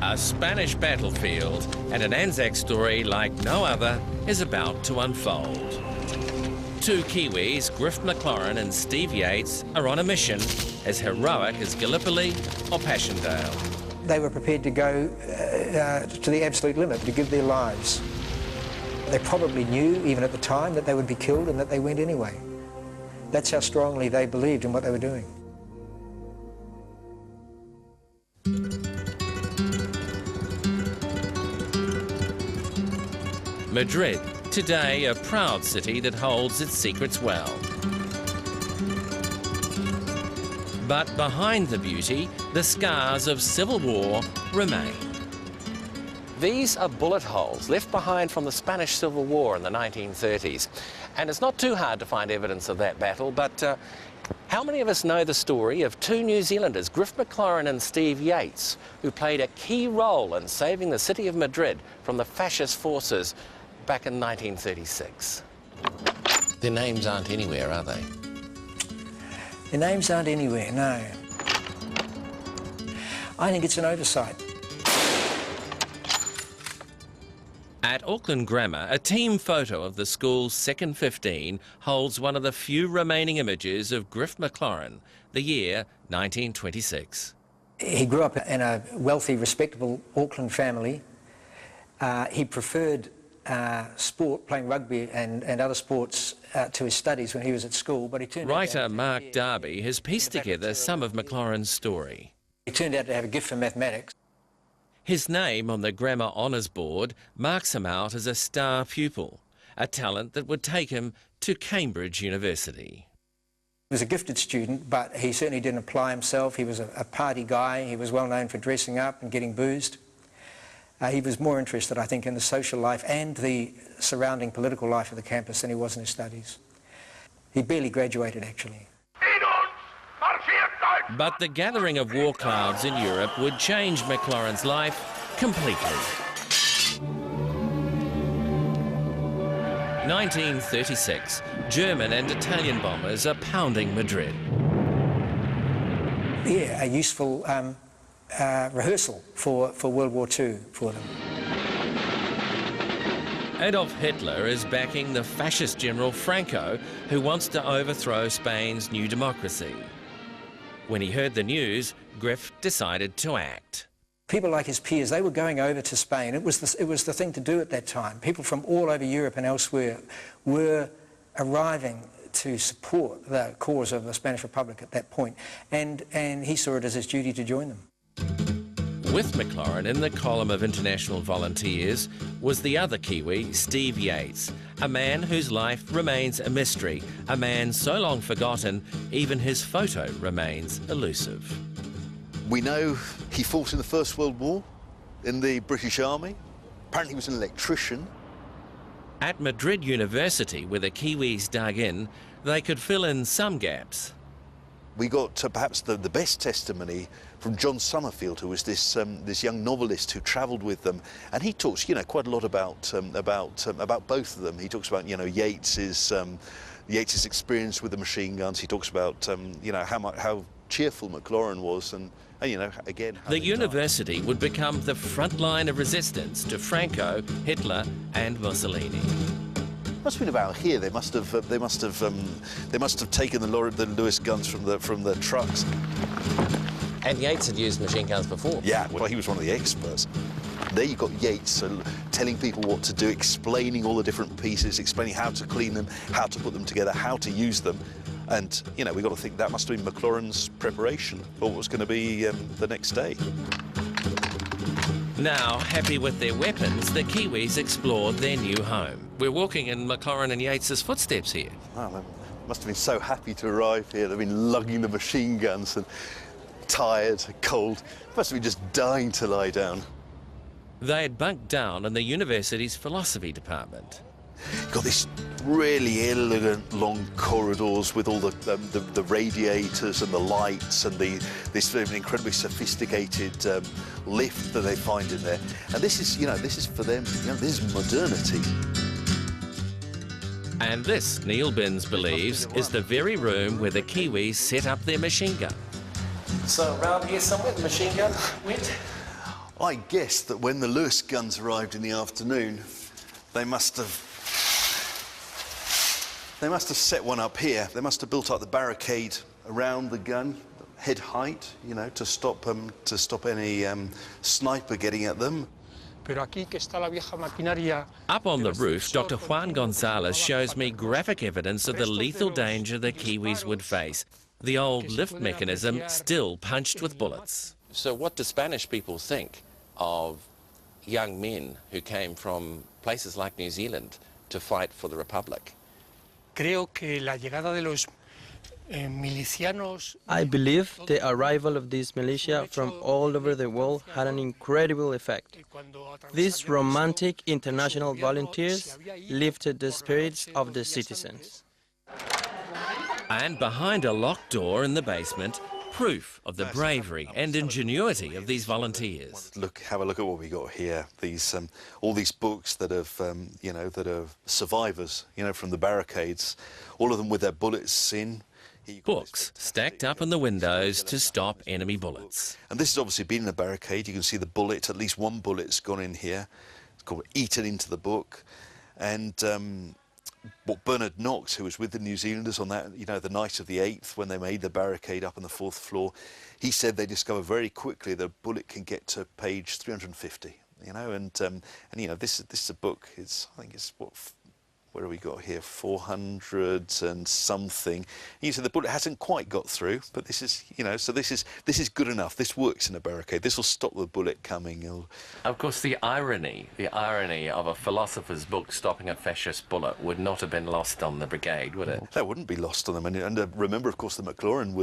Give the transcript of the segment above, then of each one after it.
A Spanish battlefield and an Anzac story like no other is about to unfold. Two Kiwis, Griff Maclaurin and Steve Yates, are on a mission as heroic as Gallipoli or Passchendaele. They were prepared to go to the absolute limit, to give their lives. They probably knew, even at the time, that they would be killed and that they went anyway. That's how strongly they believed in what they were doing. Madrid, today a proud city that holds its secrets well. But behind the beauty, the scars of civil war remain. These are bullet holes left behind from the Spanish Civil War in the 1930s. And it's not too hard to find evidence of that battle, but how many of us know the story of two New Zealanders, Griff Maclaurin and Steve Yates, who played a key role in saving the city of Madrid from the fascist forces back in 1936? Their names aren't anywhere, are they? Their names aren't anywhere, no. I think it's an oversight. At Auckland Grammar, a team photo of the school's second 15 holds one of the few remaining images of Griff Maclaurin, the year 1926. He grew up in a wealthy, respectable Auckland family. He preferred sport, playing rugby and other sports, to his studies when he was at school, but he turned Writer Mark Darby has pieced together some of Maclaurin's story. He turned out to have a gift for mathematics. His name on the Grammar Honours Board marks him out as a star pupil, a talent that would take him to Cambridge University. He was a gifted student, but he certainly didn't apply himself. He was a party guy. He was well known for dressing up and getting boozed. He was more interested, I think, in the social life and the surrounding political life of the campus than he was in his studies. He barely graduated, actually. But the gathering of war clouds in Europe would change Maclaurin's life completely. 1936, German and Italian bombers are pounding Madrid. Yeah, a useful rehearsal for World War II for them. Adolf Hitler is backing the fascist General Franco, who wants to overthrow Spain's new democracy. When he heard the news, Griff decided to act. People like his peers, they were going over to Spain. It was the thing to do at that time. People from all over Europe and elsewhere were arriving to support the cause of the Spanish Republic at that point, and he saw it as his duty to join them. With Maclaurin in the column of international volunteers was the other Kiwi, Steve Yates, a man whose life remains a mystery, a man so long forgotten, even his photo remains elusive. We know he fought in the First World War in the British Army. Apparently he was an electrician. At Madrid University, where the Kiwis dug in, they could fill in some gaps. We got perhaps the best testimony from John Summerfield, who was this young novelist who travelled with them, and he talks, quite a lot about both of them. He talks about, Yates's experience with the machine guns. He talks about, how cheerful Maclaurin was, and again. The university would become the front line of resistance to Franco, Hitler, and Mussolini. Must have been about here. They must have taken the Lewis guns from the trucks. And Yates had used machine guns before. Yeah, well, he was one of the experts. There you got Yates telling people what to do, explaining all the different pieces, explaining how to clean them, how to put them together, how to use them. And, we've got to think that must have been Maclaurin's preparation for what was going to be the next day. Now, happy with their weapons, the Kiwis explored their new home. We're walking in Maclaurin and Yates's footsteps here. Wow, they must have been so happy to arrive here. They've been lugging the machine guns and tired, cold. Must have been just dying to lie down. They had bunked down in the university's philosophy department. Got this really elegant long corridors with all the radiators and the lights and this incredibly sophisticated lift that they find in there. And this is for them, this is modernity. And this, Neil Binns believes, is the very room where the Kiwis set up their machine gun. So around here somewhere the machine gun went? I guess that when the Lewis guns arrived in the afternoon, they must have set one up here. They must have built up the barricade around the gun, head height, you know, to stop any sniper getting at them. Up on the roof, Dr. Juan Gonzalez shows me graphic evidence of the lethal danger the Kiwis would face. The old lift mechanism still punched with bullets. So what do Spanish people think of young men who came from places like New Zealand to fight for the Republic? I believe the arrival of these militia from all over the world had an incredible effect. These romantic international volunteers lifted the spirits of the citizens. And behind a locked door in the basement, proof of the bravery and ingenuity of these volunteers. Have a look at what we got here. These all these books that have, that are survivors, from the barricades. All of them with their bullets in. Books stacked up in the windows to stop enemy bullets. And this has obviously been in a barricade. You can see the bullet, at least one bullet's gone in here. It's called eaten into the book. And what Bernard Knox, who was with the New Zealanders on that, the night of the 8th when they made the barricade up on the 4th floor, he said they discovered very quickly that a bullet can get to page 350. This is a book. I think it's what have we got here? 400 and something. You said the bullet hasn't quite got through, but this is, so this is good enough. This works in a barricade. This will stop the bullet coming. Of course, the irony of a philosopher's book stopping a fascist bullet would not have been lost on the brigade, would it? That wouldn't be lost on them. And remember, of course, that Maclaurin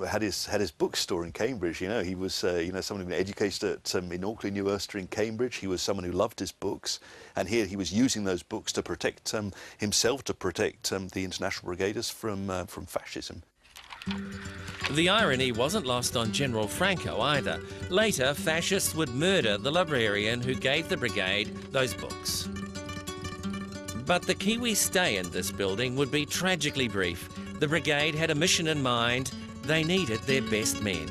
had his bookstore in Cambridge. He was someone who was educated in Auckland University in Cambridge. He was someone who loved his books, and here he was using those books to protect himself, to protect the International Brigaders from fascism. The irony wasn't lost on General Franco either. Later, fascists would murder the librarian who gave the brigade those books. But the Kiwis' stay in this building would be tragically brief. The brigade had a mission in mind. They needed their best men.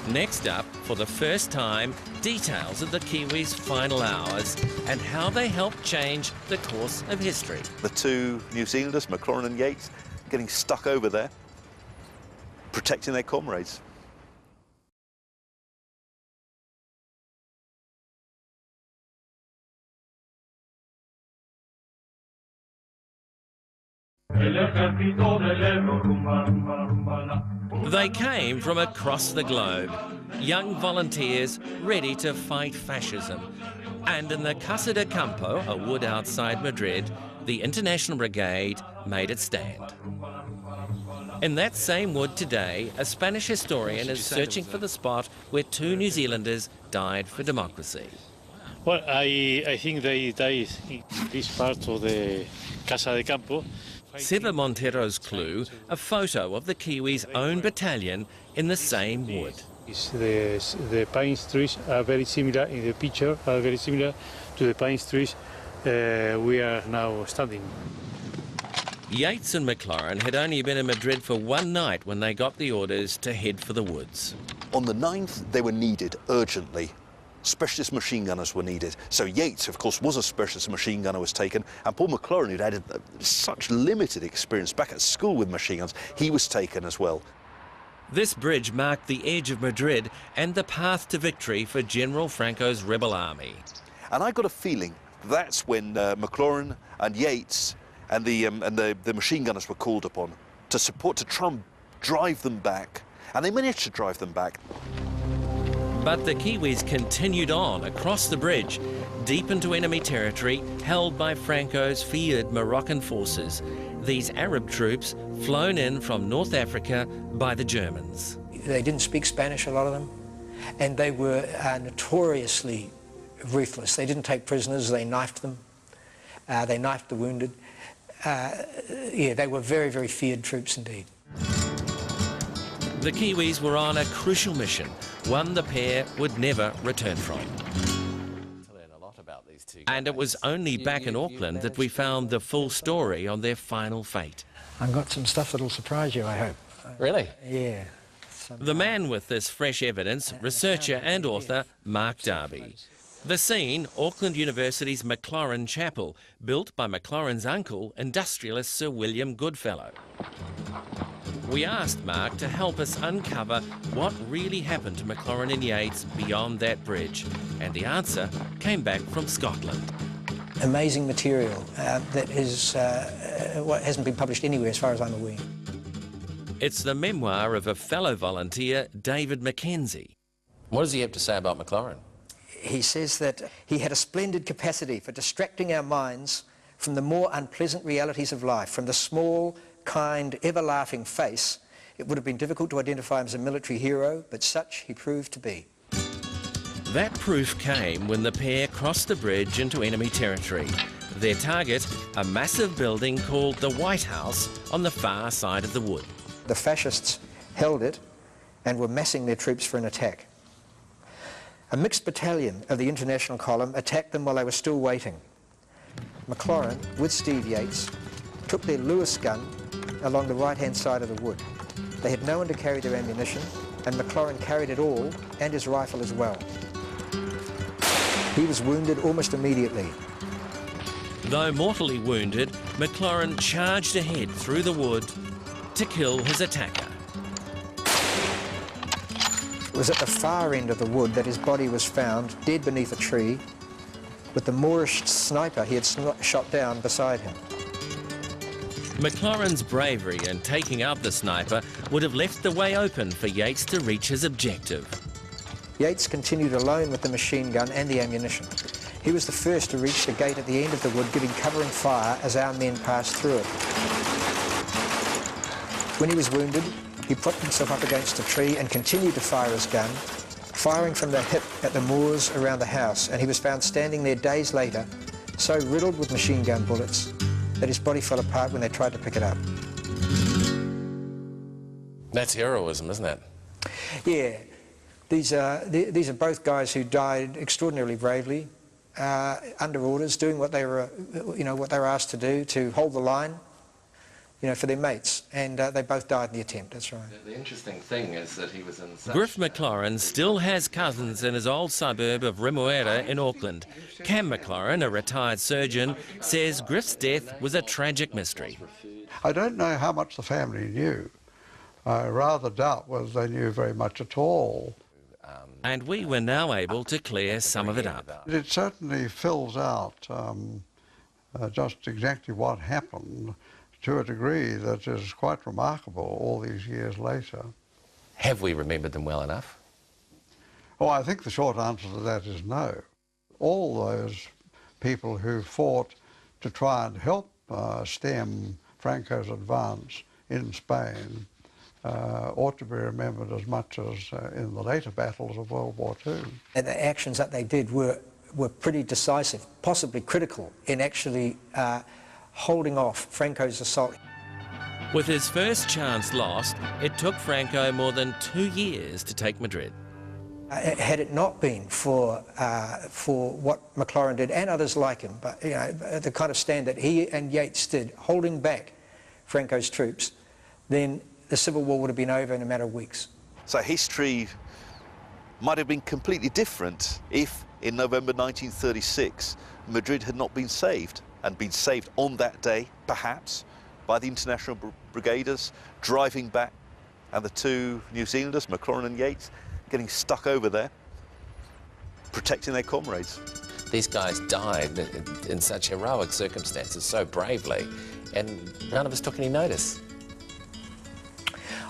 Next up, for the first time, details of the Kiwis' final hours and how they helped change the course of history. The two New Zealanders, Maclaurin and Yates, getting stuck over there, protecting their comrades. They came from across the globe, young volunteers ready to fight fascism. And in the Casa de Campo, a wood outside Madrid, the International Brigade made its stand. In that same wood today, a Spanish historian is searching for the spot where two New Zealanders died for democracy. Well, I think they died in this part of the Casa de Campo. Seba Montero's clue, a photo of the Kiwis' own battalion in the same wood. The pine trees are very similar in the picture, are very similar to the pine trees we are now standing. Yates and Maclaurin had only been in Madrid for one night when they got the orders to head for the woods. On the 9th, they were needed urgently. Specialist machine gunners were needed. So Yates, of course, was a specialist machine gunner, was taken, and Paul Maclaurin, who'd had such limited experience back at school with machine guns, he was taken as well. This bridge marked the edge of Madrid and the path to victory for General Franco's rebel army. And I got a feeling that's when Maclaurin and Yates and the machine gunners were called upon to try and drive them back. And they managed to drive them back. But the Kiwis continued on across the bridge, deep into enemy territory held by Franco's feared Moroccan forces. These Arab troops flown in from North Africa by the Germans. They didn't speak Spanish, a lot of them, and they were notoriously ruthless. They didn't take prisoners, they knifed them. They knifed the wounded. They were very, very feared troops indeed. The Kiwis were on a crucial mission, one the pair would never return from. And it was only back in Auckland that we found the full story on their final fate. I've got some stuff that'll surprise you, I hope. Really? Yeah. The man with this fresh evidence, researcher and author Mark Darby. The scene, Auckland University's Maclaurin Chapel, built by Maclaurin's uncle, industrialist Sir William Goodfellow. We asked Mark to help us uncover what really happened to Maclaurin and Yeats beyond that bridge, and the answer came back from Scotland. Amazing material that is what hasn't been published anywhere as far as I'm aware. It's the memoir of a fellow volunteer, David Mackenzie. What does he have to say about Maclaurin? He says that he had a splendid capacity for distracting our minds from the more unpleasant realities of life, from the small, kind, ever-laughing face. It would have been difficult to identify him as a military hero, but such he proved to be. That proof came when the pair crossed the bridge into enemy territory. Their target, a massive building called the White House on the far side of the wood. The fascists held it and were massing their troops for an attack. A mixed battalion of the International Column attacked them while they were still waiting. Maclaurin, with Steve Yeats, took their Lewis gun along the right-hand side of the wood. They had no one to carry their ammunition, and Maclaurin carried it all, and his rifle as well. He was wounded almost immediately. Though mortally wounded, Maclaurin charged ahead through the wood to kill his attacker. It was at the far end of the wood that his body was found, dead beneath a tree, with the Moorish sniper he had shot down beside him. Maclaurin's bravery in taking out the sniper would have left the way open for Yeats to reach his objective. Yeats continued alone with the machine gun and the ammunition. He was the first to reach the gate at the end of the wood, giving covering fire as our men passed through it. When he was wounded, he put himself up against a tree and continued to fire his gun, firing from the hip at the Moors around the house, and he was found standing there days later, so riddled with machine gun bullets that his body fell apart when they tried to pick it up. That's heroism, isn't it? Yeah. These are both guys who died extraordinarily bravely, under orders, doing what they were, what they were asked to do, to hold the line, for their mates, and they both died in the attempt. That's right. The interesting thing is that he was in Griff Maclaurin still has cousins in his old suburb of Remuera in Auckland. Cam Maclaurin, a retired surgeon, says Griff's death was a tragic mystery. I don't know how much the family knew. I rather doubt whether they knew very much at all. And we were now able to clear some of it up. It certainly fills out just exactly what happened to a degree that is quite remarkable all these years later. Have we remembered them well enough? Oh, I think the short answer to that is no. All those people who fought to try and help stem Franco's advance in Spain ought to be remembered as much as in the later battles of World War II. And the actions that they did were pretty decisive, possibly critical in actually holding off Franco's assault. With his first chance lost, it took Franco more than 2 years to take Madrid. Had it not been for what Maclaurin did, and others like him, but the kind of stand that he and Yeats did, holding back Franco's troops, then the Civil War would have been over in a matter of weeks. So history might have been completely different if, in November 1936, Madrid had not been saved, and been saved on that day, perhaps, by the International Brigaders driving back, and the two New Zealanders, Maclaurin and Yeats, getting stuck over there, protecting their comrades. These guys died in such heroic circumstances, so bravely, and none of us took any notice.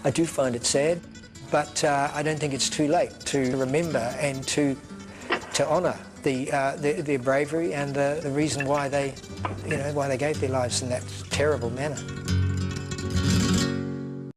I do find it sad, but I don't think it's too late to remember and to honour their bravery and the reason why they, why they gave their lives in that terrible manner.